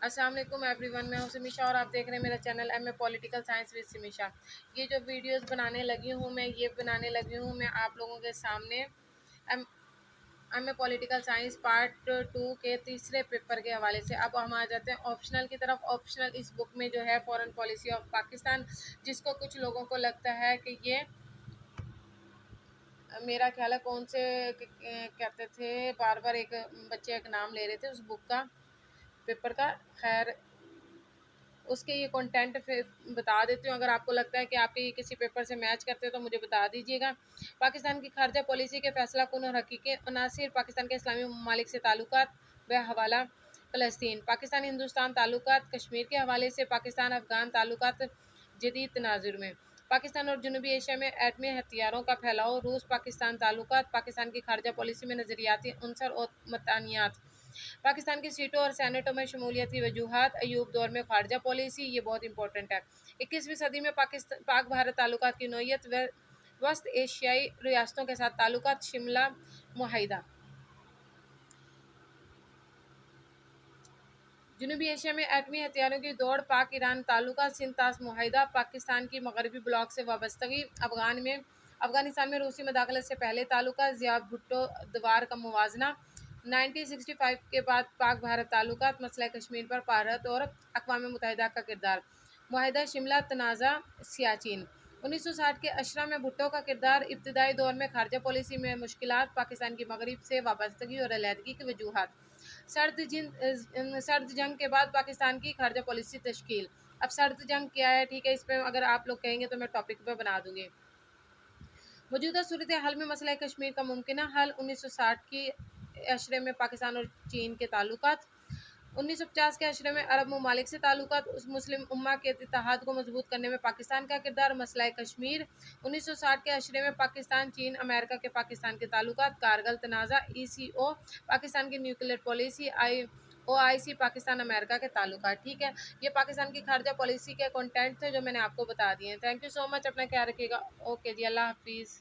السلام علیکم every one, میں ہوں سمیشا اور آپ دیکھ رہے ہیں میرا channel M A political science with سمیشا۔ یہ جو ویڈیوز بنانے لگی ہوں میں آپ لوگوں کے سامنے M A political science part 2 کے تیسرے پیپر کے حوالے سے۔ اب ہم آ جاتے ہیں آپشنل کی طرف۔ آپشنل اس بک میں جو ہے فورن پالیسی آف پاکستان، جس کو کچھ لوگوں کو لگتا ہے کہ یہ میرا خیال ہے کون سے کہتے تھے، بار بار ایک بچے ایک نام لے رہے تھے اس بک کا پیپر کا، خیر اس کے یہ کنٹینٹ بتا دیتی ہوں۔ اگر آپ کو لگتا ہے کہ آپ کے یہ کسی پیپر سے میچ کرتے ہیں تو مجھے بتا دیجیے گا۔ پاکستان کی خارجہ پالیسی کے فیصلہ کن اور حقیقی عناصر، پاکستان کے اسلامی ممالک سے تعلقات حوالہ فلسطین، پاکستان ہندوستان تعلقات، کشمیر کے حوالے سے پاکستان افغان تعلقات جدید تناظر میں، پاکستان اور جنوبی ایشیا میں ایٹمی ہتھیاروں کا پھیلاؤ، روس پاکستان تعلقات، پاکستان کی خارجہ پالیسی میں نظریاتی عنصر اور متنیات، پاکستان کی سیٹوں اور سینٹوں میں شمولیت کی وجوہات، ایوب دور میں خارجہ پالیسی، یہ بہت امپورٹنٹ ہے۔ 21ویں صدی میں پاک بھارت تعلقات کی نوعیت، وسط ایشیائی ریاستوں کے ساتھ تعلقات، شملہ معاہدہ، جنوبی ایشیا میں ایٹمی ہتھیاروں کی دوڑ، پاک ایران تعلقات، سندھ طاس معاہدہ، پاکستان کی مغربی بلاک سے وابستگی، افغانستان میں روسی مداخلت سے پہلے تعلقات، ضیاء بھٹو دوار کا موازنہ، 1965 کے بعد پاک بھارت تعلقات، مسئلہ کشمیر پر بھارت اور اقوام متحدہ کا کردار، معاہدہ شملہ تنازع سیاچین، 1960 کے اشرا میں بھٹو کا کردار، ابتدائی دور میں خارجہ پالیسی میں مشکلات، پاکستان کی مغرب سے وابستگی اور علیحدگی کی وجوہات، سرد جنگ کے بعد پاکستان کی خارجہ پالیسی تشکیل۔ اب سرد جنگ کیا ہے، ٹھیک ہے، اس پہ اگر آپ لوگ کہیں گے تو میں ٹاپک پہ بنا دوں گی۔ موجودہ صورتحال میں مسئلہ کشمیر کا ممکنہ حل، 1960 کی اشرے میں پاکستان اور چین کے تعلقات، 1950 کے اشرے میں عرب ممالک سے تعلقات، مسلم امہ کے اتحاد کو مضبوط کرنے میں پاکستان کا کردار، مسئلہ کشمیر، 1960 کے اشرے میں پاکستان، چین، امریکہ کے پاکستان کے تعلقات، کارگل تنازع، ECO، پاکستان کی نیوکلیئر پالیسی، OIC، پاکستان امریکہ کے تعلقات۔ ٹھیک ہے، یہ پاکستان کی خارجہ پالیسی کے کنٹینٹ تھے جو میں نے آپ کو بتا دیے ہیں۔ تھینک یو سو مچ، اپنا خیال رکھیے گا۔ اوکے جی، اللہ حافظ۔